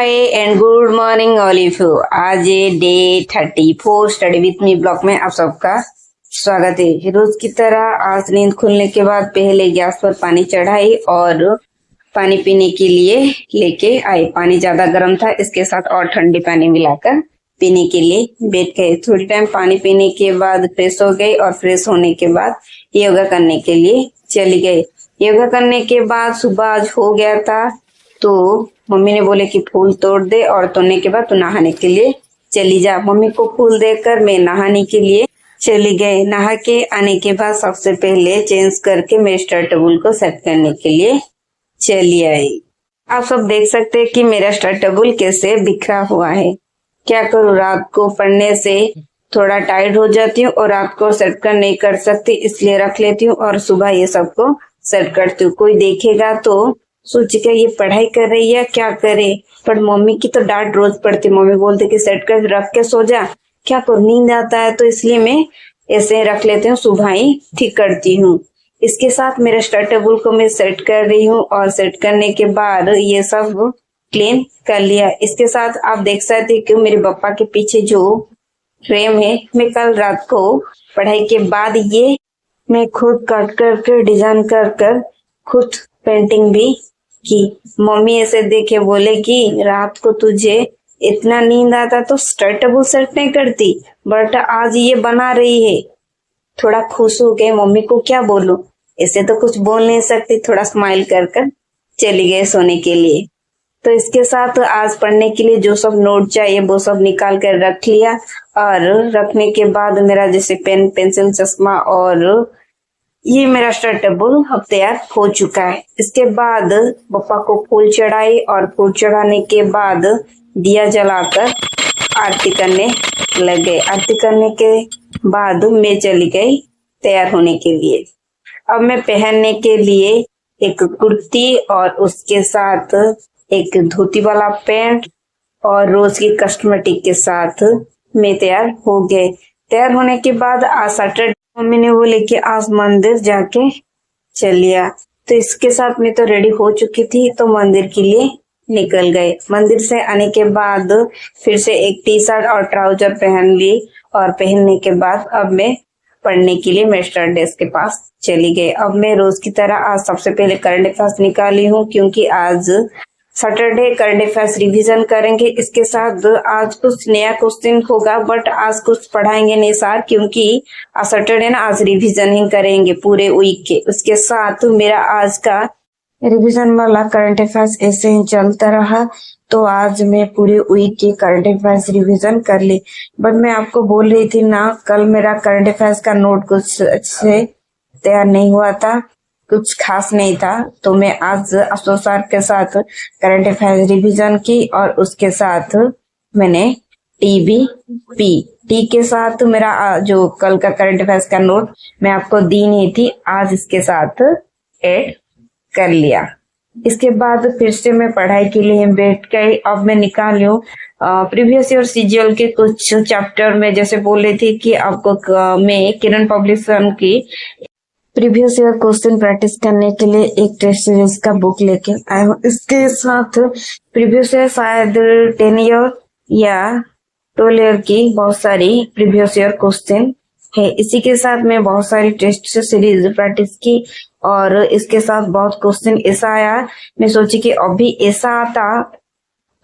Hi and good morning all of you. आज ये day 34 study with me blog में आप सबका स्वागत है। रोज की तरह आज नींद खुलने के बाद पहले गैस पर पानी चढ़ाई और पानी पीने के लिए लेके आई। पानी ज्यादा गर्म था, इसके साथ और ठंडे पानी मिलाकर पीने के लिए बैठ गए। थोड़ी टाइम पानी पीने के बाद फ्रेश हो गई और फ्रेश होने के बाद योगा करने के लिए चली गई। योगा करने के बाद सुबह आज हो गया था तो मम्मी ने बोले कि फूल तोड़ दे और तोड़ने के बाद तू नहाने के लिए चली जा। मम्मी को फूल देकर मैं नहाने के लिए चली गई। नहा के आने के बाद सबसे पहले चेंज करके मैं स्टडी टेबल को सेट करने के लिए चली आई। आप सब देख सकते हैं कि मेरा स्टडी टेबल कैसे बिखरा हुआ है। क्या करूँ, रात को पढ़ने से थोड़ा टाइट हो जाती हूँ और रात को सेट कर नहीं कर सकती, इसलिए रख लेती हूँ और सुबह ये सबको सेट करती हूँ। कोई देखेगा तो सोचेगा ये पढ़ाई कर रही है, क्या करे। पर मम्मी की तो डांट रोज पड़ती। मम्मी बोलती कि सेट कर रख के सो जा। क्या करूँ, नींद आता है तो इसलिए मैं ऐसे रख लेती हूँ, सुबह ही ठीक करती हूँ। इसके साथ मेरे स्टडी टेबल को मैं सेट कर रही हूँ और सेट करने के बाद ये सब क्लीन कर लिया। इसके साथ आप देख सकते हैं कि मेरे पापा के पीछे जो फ्रेम है, मैं कल रात को पढ़ाई के बाद ये मैं खुद कट करके डिजाइन कर खुद पेंटिंग भी की। मम्मी ऐसे देखे बोले कि रात को तुझे इतना नींद आता तो स्टडी टेबल सेट नहीं करती, बट आज ये बना रही है। थोड़ा खुश हो गए। मम्मी को क्या बोलूं, ऐसे तो कुछ बोल नहीं सकती। थोड़ा स्माइल कर चली गए सोने के लिए। तो इसके साथ आज पढ़ने के लिए जो सब नोट चाहिए वो सब निकाल कर रख लिया और रखने के बाद मेरा जैसे पेन, पेंसिल, चश्मा और ये मेरा स्टडी टेबल अब तैयार हो चुका है। इसके बाद पापा को फूल चढ़ाई और फूल चढ़ाने के बाद दिया जलाकर आरती करने लग गए। आरती करने के बाद मैं चली गई तैयार होने के लिए। अब मैं पहनने के लिए एक कुर्ती और उसके साथ एक धोती वाला पैंट और रोज की कॉस्मेटिक के साथ मैं तैयार हो गए। तैयार होने के बाद आज सैटरडे, मम्मी ने बोले कि आज मंदिर जाके चलिया। तो इसके साथ मैं तो रेडी हो चुकी थी तो मंदिर के लिए निकल गए। मंदिर से आने के बाद फिर से एक टी शर्ट और ट्राउजर पहन ली और पहनने के बाद अब मैं पढ़ने के लिए मास्टर डेस्क के पास चली गई। अब मैं रोज की तरह आज सबसे पहले करंट अफेयर्स निकाली हूँ, क्योंकि आज सैटरडे करंट अफेयर्स रिवीजन करेंगे। इसके साथ आज कुछ नया क्वेश्चन होगा, बट आज कुछ पढ़ाएंगे नहीं सर, क्योंकि आज सैटरडे ना, आज रिवीजन ही करेंगे पूरे वीक के। उसके साथ मेरा आज का रिवीजन वाला करंट अफेयर्स ऐसे ही चलता रहा, तो आज मैं पूरे वीक के करंट अफेयर्स रिवीजन कर ली। बट मैं आपको बोल रही थी ना, कल मेरा करंट अफेयर्स का नोट कुछ अच्छे तैयार नहीं हुआ था, कुछ खास नहीं था, तो मैं आज अफसोस सर के साथ करंट अफेयर्स रिवीजन की और उसके साथ मैंने टी भी पी। टी के साथ मेरा जो कल का करंट अफेयर्स का नोट मैं आपको दी नहीं थी, आज इसके साथ ऐड कर लिया। इसके बाद फिर से मैं पढ़ाई के लिए बैठ गई। अब मैं निकाल लूं प्रीवियस ईयर सीजीएल के कुछ चैप्टर में, जैसे बोल रही थी कि आपको मैं किरण पब्लिकेशन की प्रीवियस ईयर क्वेश्चन प्रैक्टिस करने के लिए एक टेस्ट सीरीज का बुक लेके आया हूँ। इसके साथ प्रीवियस ईयर शायद 10 ईयर या 12 ईयर की बहुत सारी प्रीवियस ईयर क्वेश्चन है। इसी के साथ मैं बहुत सारी टेस्ट सीरीज प्रैक्टिस की और इसके साथ बहुत क्वेश्चन ऐसा आया, मैं सोची कि अभी ऐसा आता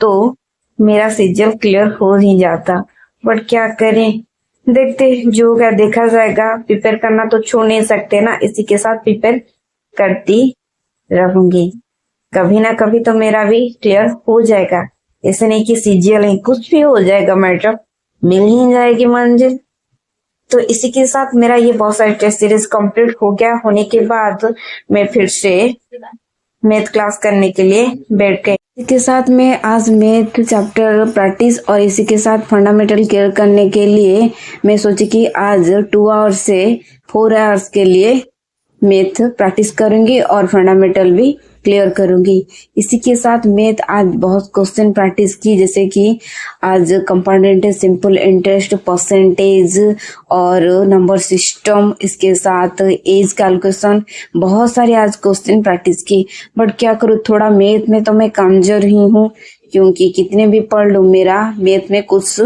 तो मेरा सीजीएल क्लियर हो ही जाता, बट क्या करें, देखते जो होगा देखा जाएगा। प्रिपेयर करना तो छोड़ नहीं सकते ना, इसी के साथ प्रिपेयर करती रहूंगी। कभी ना कभी तो मेरा भी क्लियर हो जाएगा। ऐसे नहीं कि सीजीएल नहीं, कुछ भी हो जाएगा, मैटर मिल ही जाएगी मंजिल। तो इसी के साथ मेरा ये बहुत सारे टेस्ट सीरीज कंप्लीट हो गया। होने के बाद मैं फिर से मैथ क्लास करने के लिए बैठ गई। इसके साथ मैं आज मैथ चैप्टर प्रैक्टिस और इसी के साथ फंडामेंटल क्लियर करने के लिए मैं सोची कि आज 2 आवर्स से 4 आवर्स के लिए मैथ प्रैक्टिस करूंगी और फंडामेंटल भी क्लियर करूंगी। इसी के साथ मैथ आज बहुत क्वेश्चन प्रैक्टिस की, जैसे कि आज कंपाउंड सिंपल इंटरेस्ट, परसेंटेज और नंबर सिस्टम, इसके साथ एज कैलकुलेशन, बहुत सारे आज क्वेश्चन प्रैक्टिस की। बट क्या करूँ, थोड़ा मैथ में तो मैं कमजोर ही हूँ, क्योंकि कितने भी पढ़ लूं मेरा मैथ में कुछ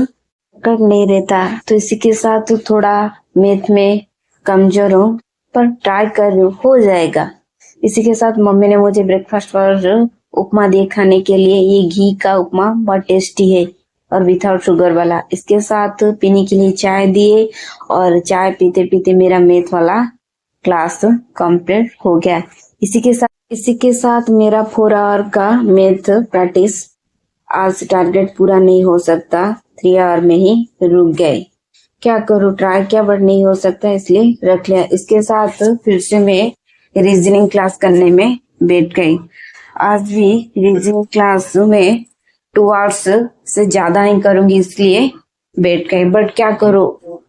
कर नहीं रहता। तो इसी के साथ थोड़ा मैथ में कमजोर हूँ, पर ट्राई कर रही हूँ, हो जाएगा। इसी के साथ मम्मी ने मुझे ब्रेकफास्ट पर उपमा दिए खाने के लिए। ये घी का उपमा बहुत टेस्टी है और विदाउट शुगर वाला। इसके साथ पीने के लिए चाय दिए और चाय पीते पीते मेरा मैथ वाला क्लास कंप्लीट हो गया। इसी के साथ मेरा 4 आवर का मैथ प्रैक्टिस आज टारगेट पूरा नहीं हो सकता, 3 आवर में ही रुक गए। क्या करूँ, ट्राई किया बट नहीं हो सकता, इसलिए रख लिया। इसके साथ फिर से मैं रीजनिंग क्लास करने में बैठ गई। आज भी रीजनिंग क्लास में 2 आवर्स से ज्यादा ही करूंगी, इसलिए बैठ गई। बट क्या करूँ,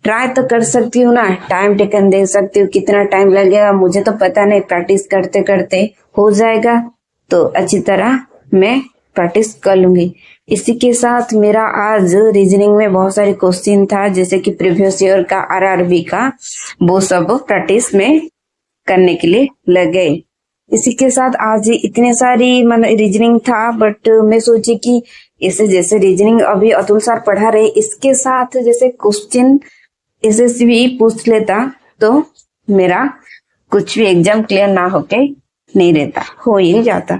ट्राई तो कर सकती हूँ ना, टाइम टेकन दे सकती हूँ। कितना टाइम लगेगा मुझे तो पता नहीं, प्रैक्टिस करते करते हो जाएगा तो अच्छी तरह मैं प्रैक्टिस कर लूंगी। इसी के साथ मेरा आज रीजनिंग में बहुत सारे क्वेश्चन था, जैसे कि प्रीवियस ईयर का, आरआरबी का, वो सब प्रैक्टिस में करने के लिए लग गए। इसी के साथ आज इतने सारी रीजनिंग था, बट मैं सोची कि इसे जैसे रीजनिंग अभी अतुल सर पढ़ा रहे, इसके साथ जैसे क्वेश्चन एसएससी भी पूछ लेता तो मेरा कुछ भी एग्जाम क्लियर ना होके नहीं रहता, हो ही जाता।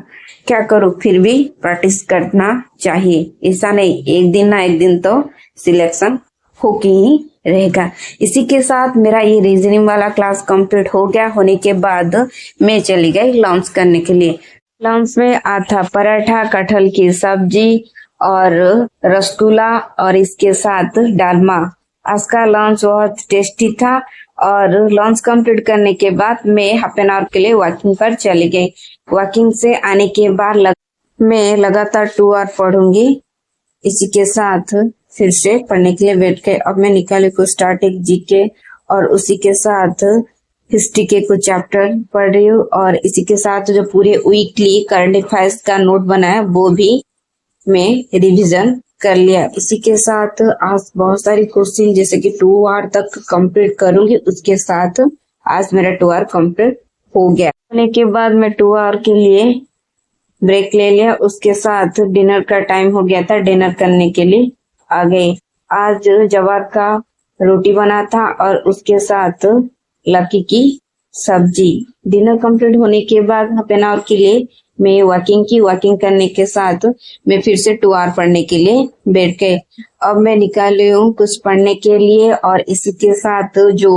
क्या करूं, फिर भी प्रैक्टिस करना चाहिए। ऐसा नहीं, एक दिन ना एक दिन तो सिलेक्शन होके ही रहेगा। इसी के साथ मेरा ये रीजनिंग वाला क्लास कंप्लीट हो गया। होने के बाद मैं चली गई लंच करने के लिए। लंच में आता पराठा, कटहल की सब्जी और रसगुल्ला और इसके साथ डालमा। आज का लंच बहुत टेस्टी था और लंच कंप्लीट करने के बाद मैं हाफ एन आवर के लिए वॉकिंग पर चली गई। वॉकिंग से आने के बाद मैं लगातार 2 आवर पढ़ूंगी। इसी के साथ फिर से पढ़ने के लिए बैठ गए। अब मैं निकाली कुछ स्टैटिक, जीके और उसी के साथ हिस्ट्री के कुछ चैप्टर पढ़ रही हूँ। और इसी के साथ जो पूरे वीकली करंट अफेयर्स का नोट बनाया वो भी मैं रिवीजन कर लिया। इसी के साथ आज बहुत सारी क्वेश्चन जैसे कि 2 आवर तक कंप्लीट करूंगी। उसके साथ आज मेरा 2 आवर कंप्लीट हो गया। होने के बाद मैं 2 आवर के लिए ब्रेक ले लिया। उसके साथ डिनर का टाइम हो गया था, डिनर करने के लिए आ गए। आज जवार का रोटी बना था और उसके साथ लौकी की सब्जी। डिनर कंप्लीट होने के बाद हाफ एन आवर के लिए मैं वॉकिंग करने के साथ मैं फिर से 2 आवर पढ़ने के लिए बैठ गए। अब मैं निकाली हूँ कुछ पढ़ने के लिए और इसी के साथ जो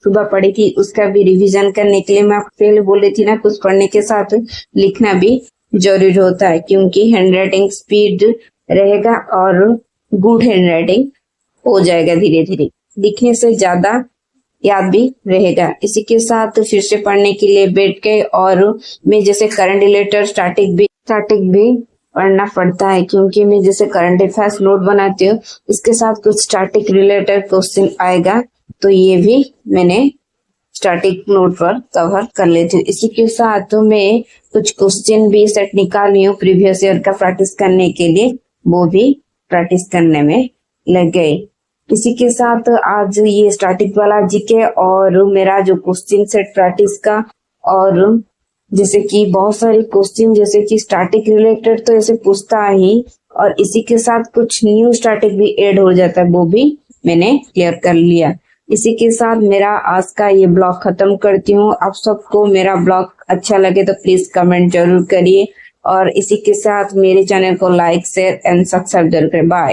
सुबह पढ़ी थी उसका भी रिवीजन करने के लिए। मैं पहले बोल रही थी ना, कुछ पढ़ने के साथ लिखना भी जरूरी होता है, क्योंकि हैंडराइटिंग स्पीड रहेगा और गुड हैंडराइटिंग हो जाएगा, धीरे धीरे लिखने से ज्यादा याद भी रहेगा। इसी के साथ फिर से पढ़ने के लिए बैठ गए और मैं जैसे करंट रिलेटेड स्टैटिक भी पढ़ना पड़ता है, क्योंकि मैं जैसे करंट अफेयर्स नोट बनाती हूँ इसके साथ कुछ स्टैटिक रिलेटेड क्वेश्चन आएगा, तो ये भी मैंने स्टैटिक नोट पर कवर कर लेती हूँ। इसी के साथ मैं कुछ क्वेश्चन भी सेट निकाली हूँ प्रीवियस ईयर का प्रैक्टिस करने के लिए, वो भी प्रैक्टिस करने में लग गए। इसी के साथ आज ये स्टैटिक वाला जीके और मेरा जो क्वेश्चन सेट प्रैक्टिस का, और जैसे कि बहुत सारे क्वेश्चन जैसे कि स्टैटिक रिलेटेड तो ऐसे पूछता ही, और इसी के साथ कुछ न्यू स्टैटिक भी ऐड हो जाता है, वो भी मैंने क्लियर कर लिया। इसी के साथ मेरा आज का ये ब्लॉग खत्म करती हूँ। आप सबको मेरा ब्लॉग अच्छा लगे तो प्लीज कमेंट जरूर करिए और इसी के साथ मेरे चैनल को लाइक, शेयर एंड सब्सक्राइब जरूर करें। बाय।